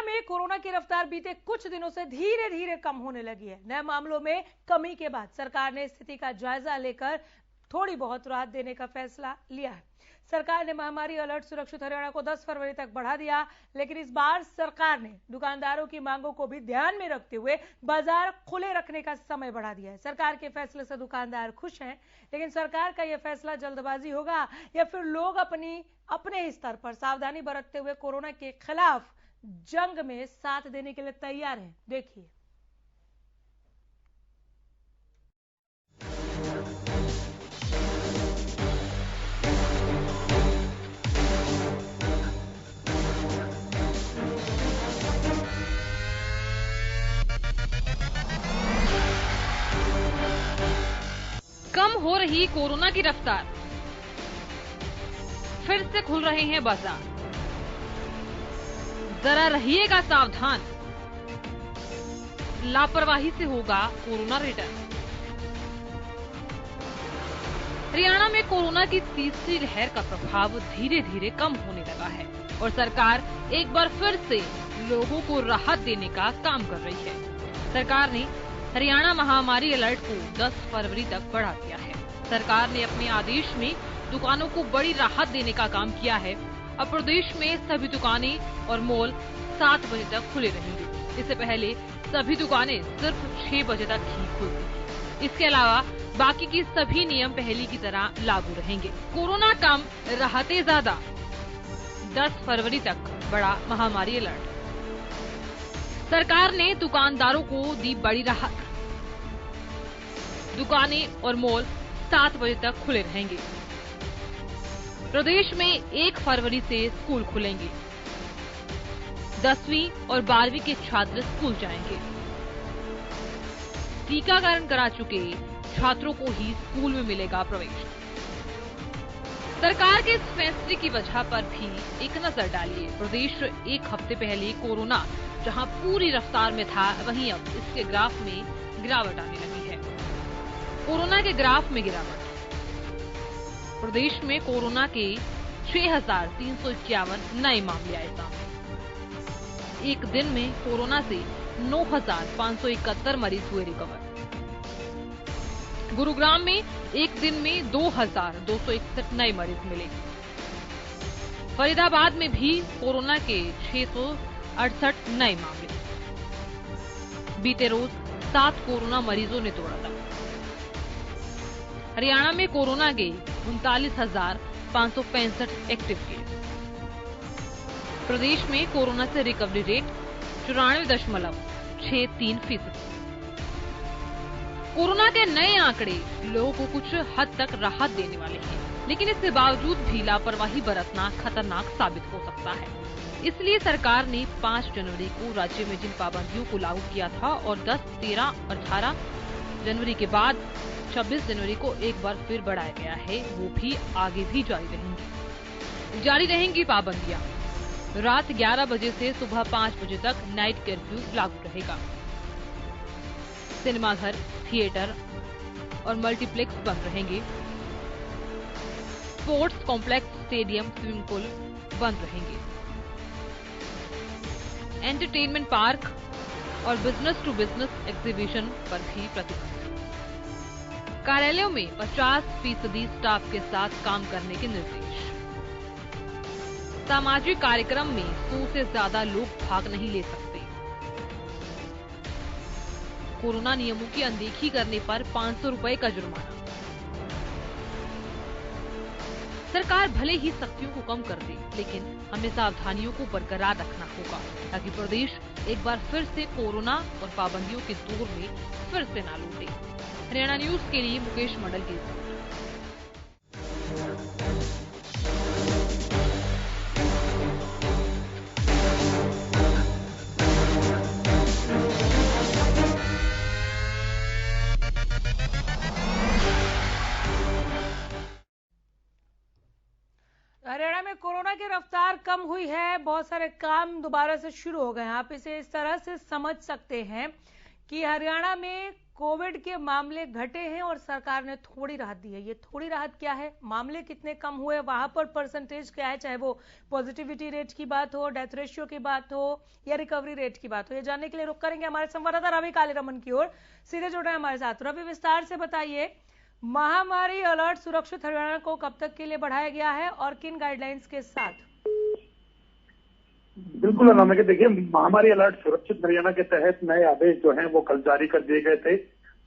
हरियाणा में कोरोना की रफ्तार बीते कुछ दिनों से धीरे धीरे कम होने लगी है। नए मामलों में कमी के बाद सरकार ने स्थिति का जायजा लेकर थोड़ी बहुत राहत देने का फैसला लिया है। सरकार ने महामारी अलर्ट सुरक्षित हरियाणा को 10 फरवरी तक बढ़ा दिया, लेकिन इस बार सरकार ने दुकानदारों की मांगों को भी ध्यान में रखते हुए बाजार खुले रखने का समय बढ़ा दिया है। सरकार के फैसले से दुकानदार खुश हैं, लेकिन सरकार का यह फैसला जल्दबाजी होगा या फिर लोग अपने ही स्तर पर सावधानी बरतते हुए कोरोना के खिलाफ जंग में साथ देने के लिए तैयार हैं। देखिए। कम हो रही कोरोना की रफ्तार, फिर से खुल रहे हैं बाजार। जरा रहिएगा सावधान, लापरवाही से होगा कोरोना रिटर्न। हरियाणा में कोरोना की तीसरी लहर का प्रभाव धीरे धीरे कम होने लगा है और सरकार एक बार फिर से लोगों को राहत देने का काम कर रही है। सरकार ने हरियाणा महामारी अलर्ट को 10 फरवरी तक बढ़ा दिया है। सरकार ने अपने आदेश में दुकानों को बड़ी राहत देने का काम किया है। अब प्रदेश में सभी दुकानें और मॉल 7 बजे तक खुले रहेंगे। इससे पहले सभी दुकानें सिर्फ 6 बजे तक ही खुलती थी। इसके अलावा बाकी की सभी नियम पहले की तरह लागू रहेंगे। कोरोना कम, राहतें ज्यादा, 10 फरवरी तक बढ़ा महामारी अलर्ट। सरकार ने दुकानदारों को दी बड़ी राहत। दुकानें और मॉल 7 बजे तक खुले रहेंगे। प्रदेश में 1 फरवरी से स्कूल खुलेंगे। 10वीं और 12वीं के छात्र स्कूल जाएंगे। टीकाकरण करा चुके छात्रों को ही स्कूल में मिलेगा प्रवेश। सरकार के इस फैसले की वजह पर भी एक नजर डालिए। प्रदेश एक हफ्ते पहले कोरोना जहां पूरी रफ्तार में था, वहीं अब इसके ग्राफ में गिरावट आने लगी है। कोरोना के ग्राफ में गिरावट। प्रदेश में कोरोना के 6,351 नए मामले आए सामने। एक दिन में कोरोना से 9,571 मरीज हुए रिकवर। गुरुग्राम में एक दिन में 2,261 नए मरीज मिले। फरीदाबाद में भी कोरोना के 668 नए मामले। बीते रोज 7 कोरोना मरीजों ने तोड़ा दम। हरियाणा में कोरोना के 39,565 एक्टिव केस। प्रदेश में कोरोना से रिकवरी रेट 94.63%। कोरोना के नए आंकड़े लोगों को कुछ हद तक राहत देने वाले हैं, लेकिन इसके बावजूद भी लापरवाही बरतना खतरनाक साबित हो सकता है। इसलिए सरकार ने 5 जनवरी को राज्य में जिन पाबंदियों को लागू किया था और 10, 13 और 18 जनवरी के बाद 26 जनवरी को एक बार फिर बढ़ाया गया है, वो भी आगे भी जारी रहेंगी पाबंदियां। रात 11 बजे से सुबह 5 बजे तक नाइट कर्फ्यू लागू रहेगा। सिनेमाघर, थिएटर और मल्टीप्लेक्स बंद रहेंगे। Sports complex, stadium, swimming pool बंद रहेंगे। एंटरटेनमेंट पार्क और बिजनेस टू बिजनेस एग्जीबिशन पर भी प्रतिबंध। कार्यालयों में 50% स्टाफ के साथ काम करने के निर्देश। सामाजिक कार्यक्रम में 100 से ज्यादा लोग भाग नहीं ले सकते। कोरोना नियमों की अनदेखी करने पर 500 रुपए का जुर्माना। सरकार भले ही सख्तियों को कम कर दे, लेकिन हमें सावधानियों को बरकरार रखना होगा ताकि प्रदेश एक बार फिर से कोरोना और पाबंदियों के दौर में फिर से ना लौटे। हरियाणा न्यूज के लिए मुकेश मंडल की रिपोर्ट। हरियाणा में कोरोना की रफ्तार कम हुई है। बहुत सारे काम दोबारा से शुरू हो गए हैं। आप इसे इस तरह से समझ सकते हैं कि हरियाणा में कोविड के मामले घटे हैं और सरकार ने थोड़ी राहत दी है। ये थोड़ी राहत क्या है, मामले कितने कम हुए, वहां पर परसेंटेज क्या है, चाहे वो पॉजिटिविटी रेट की बात हो, डेथ रेशियो की बात हो या रिकवरी रेट की बात हो, ये जानने के लिए रुक करेंगे हमारे संवाददाता रवि कालीरमन की ओर। सीधे जुड़ रहे हैं हमारे साथ। रवि, विस्तार से बताइए, महामारी अलर्ट सुरक्षित हरियाणा को कब तक के लिए बढ़ाया गया है और किन गाइडलाइंस के साथ? बिल्कुल अनामिका, देखिए, महामारी अलर्ट सुरक्षित हरियाणा के तहत नए आदेश जो हैं वो कल जारी कर दिए गए थे।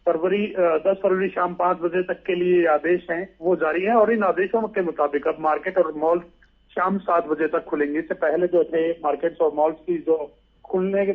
10 फरवरी शाम 5 बजे तक के लिए ये आदेश हैं वो जारी हैं और इन आदेशों के मुताबिक अब मार्केट और मॉल शाम 7 बजे तक खुलेंगे। इससे पहले जो थे मार्केट्स और मॉल्स की जो खुलने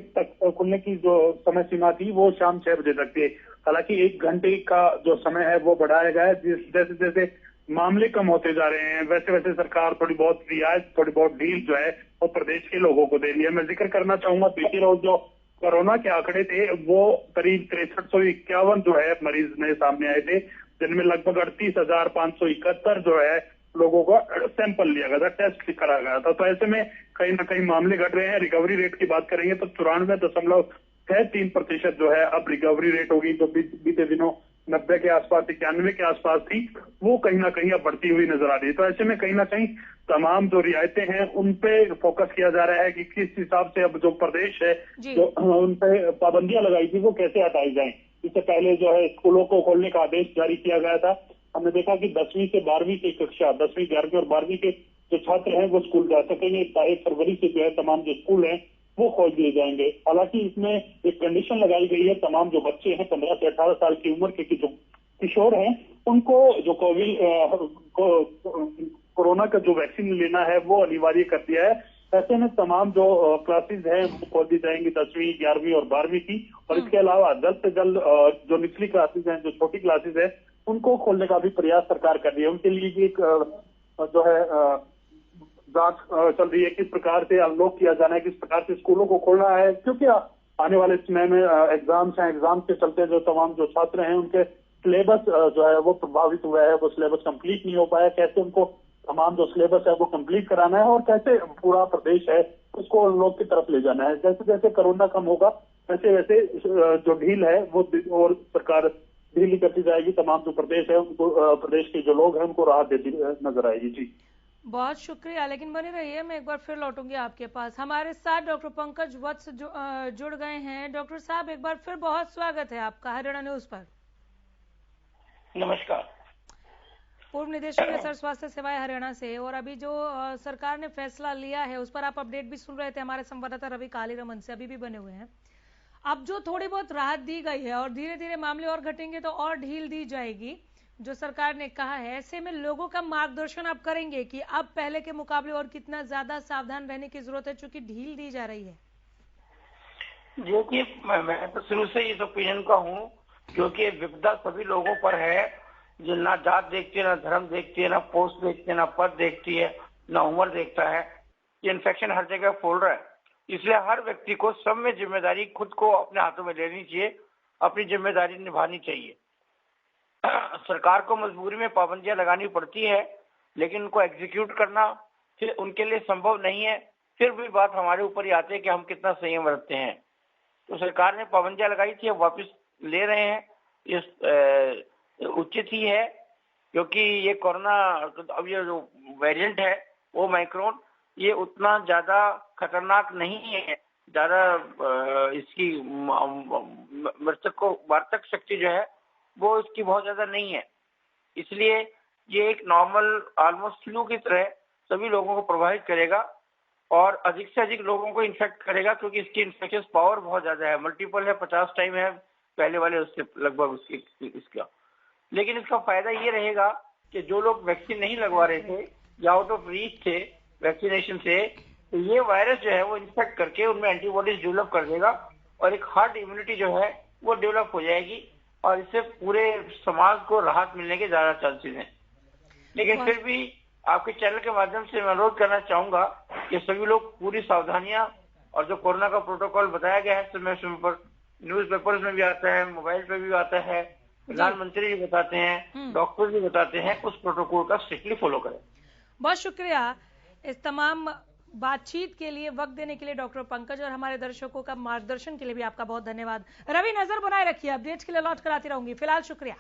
की जो समय सीमा थी वो शाम 6 बजे तक थी। हालांकि 1 घंटे का जो समय है वो बढ़ाया गया है। जैसे जैसे मामले कम होते जा रहे हैं वैसे वैसे सरकार थोड़ी बहुत रियायत, थोड़ी बहुत ढील जो है वो प्रदेश के लोगों को दे रही है। मैं जिक्र करना चाहूंगा, बीती रोज जो कोरोना के आंकड़े थे वो करीब 6351 जो है मरीज नए सामने आए थे, जिनमें लगभग 38,571 जो है लोगों का सैंपल लिया गया था, टेस्ट करा गया था। तो ऐसे में कहीं ना कहीं मामले घट रहे हैं। रिकवरी रेट की बात करेंगे तो 94.63% जो है अब रिकवरी रेट होगी, जो बीते दिनों 90 के आसपास, 91 के आसपास थी, वो कहीं ना कहीं अब बढ़ती हुई नजर आ रही है। तो ऐसे में कहीं ना कहीं तमाम जो रियायतें हैं उन पे फोकस किया जा रहा है कि किस हिसाब से अब जो प्रदेश है जो उन पे पाबंदियां लगाई थी वो कैसे हटाई जाएं। इससे पहले जो है स्कूलों को खोलने का आदेश जारी किया गया था। हमने देखा कि 10वीं से 12वीं की कक्षा, 10वीं, 11वीं और 12वीं के जो छात्र हैं वो स्कूल जा सकेंगे। 1 फरवरी से जो है तमाम जो स्कूल हैं वो खोल दिए जाएंगे। हालांकि इसमें एक कंडीशन लगाई गई है, तमाम जो बच्चे हैं 15 से 18 साल की उम्र के जो किशोर हैं उनको जो कोरोना का जो वैक्सीन लेना है वो अनिवार्य कर दिया है। ऐसे में तमाम जो क्लासेस हैं वो खोल दी जाएंगी, 10वीं, 11वीं और 12वीं की। और इसके अलावा जल्द से जल्द जो निचली क्लासेस हैं, जो छोटी क्लासेस है, उनको खोलने का भी प्रयास सरकार कर रही है। उनके लिए एक जो है जांच चल रही है, किस प्रकार से अनलॉक किया जाना है, किस प्रकार से स्कूलों को खोलना है, क्योंकि आने वाले समय में एग्जाम्स हैं। एग्जाम के चलते जो तमाम जो छात्र हैं उनके सिलेबस जो है वो प्रभावित हुआ है, वो सिलेबस कंप्लीट नहीं हो पाया। कैसे उनको तमाम जो सिलेबस है वो कंप्लीट कराना है और कैसे पूरा प्रदेश है उसको अनलॉक की तरफ ले जाना है। जैसे जैसे कोरोना कम होगा वैसे वैसे जो ढील है वो और सरकार ढीली करती जाएगी। तमाम जो प्रदेश है उनको, प्रदेश के जो लोग हैं उनको राहत देती नजर आएगी। जी, बहुत शुक्रिया, लेकिन बने रहिए, मैं एक बार फिर लौटूंगी आपके पास। हमारे साथ डॉक्टर पंकज वत्स जुड़ गए हैं। डॉक्टर साहब, एक बार फिर बहुत स्वागत है आपका हरियाणा न्यूज पर। नमस्कार। पूर्व निदेशक है सर स्वास्थ्य सेवाएं हरियाणा से, और अभी जो सरकार ने फैसला लिया है उस पर आप अपडेट भी सुन रहे थे हमारे संवाददाता रवि कालीरमन से, अभी भी बने हुए हैं। अब जो थोड़ी बहुत राहत दी गई है और धीरे धीरे मामले और घटेंगे तो और ढील दी जाएगी, जो सरकार ने कहा है, ऐसे में लोगों का मार्गदर्शन आप करेंगे कि अब पहले के मुकाबले और कितना ज्यादा सावधान रहने की जरूरत है चूंकि ढील दी जा रही है? देखिए, मैं तो शुरू से इस ओपिनियन का हूँ, क्योंकि विपदा सभी लोगों पर है, जो ना जात देखती है, ना धर्म देखती है, ना पोस्ट देखती है, ना पद देखती है, ना उम्र देखता है। ये इन्फेक्शन हर जगह फैल रहा है, इसलिए हर व्यक्ति को सब में जिम्मेदारी खुद को अपने हाथों में लेनी चाहिए, अपनी जिम्मेदारी निभानी चाहिए। सरकार को मजबूरी में पाबंदियां लगानी पड़ती है, लेकिन उनको एग्जीक्यूट करना फिर उनके लिए संभव नहीं है। फिर भी बात हमारे ऊपर ही आती है कि हम कितना संयम बरतते हैं। तो सरकार ने पाबंदियां लगाई थी, अब वापस ले रहे हैं, ये उचित ही है, क्योंकि ये कोरोना, अब ये जो वेरिएंट है वो माइक्रोन, ये उतना ज्यादा खतरनाक नहीं है, ज्यादा इसकी वार्तक शक्ति जो है वो इसकी बहुत ज्यादा नहीं है। इसलिए ये एक नॉर्मल ऑलमोस्ट फ्लू की तरह सभी लोगों को प्रभावित करेगा और अधिक से अधिक लोगों को इन्फेक्ट करेगा, क्योंकि इसकी इन्फेक्शन पावर बहुत ज्यादा है, मल्टीपल है, 50 टाइम है पहले वाले उससे लगभग इसका। लेकिन इसका फायदा ये रहेगा कि जो लोग वैक्सीन नहीं लगवा रहे थे या आउट ऑफ रीच थे वैक्सीनेशन से, तो ये वायरस जो है वो इन्फेक्ट करके उनमें एंटीबॉडीज डेवलप कर देगा और एक हार्ड इम्यूनिटी जो है वो डेवलप हो जाएगी और इससे पूरे समाज को राहत मिलने के ज्यादा चांसेस हैं। लेकिन फिर भी आपके चैनल के माध्यम से मैं अनुरोध करना चाहूंगा कि सभी लोग पूरी सावधानियां और जो कोरोना का प्रोटोकॉल बताया गया है समय समय पर, न्यूज पेपर्स में भी आता है, मोबाइल पे भी आता है, प्रधानमंत्री भी बताते हैं, डॉक्टर भी बताते हैं, उस प्रोटोकॉल का स्ट्रिक्टली फॉलो करें। बहुत शुक्रिया इस तमाम बातचीत के लिए, वक्त देने के लिए डॉक्टर पंकज, और हमारे दर्शकों का मार्गदर्शन के लिए भी आपका बहुत धन्यवाद। रवि, नजर बनाए रखिए, अपडेट्स के लिए लौट कर आती रहूंगी। फिलहाल शुक्रिया।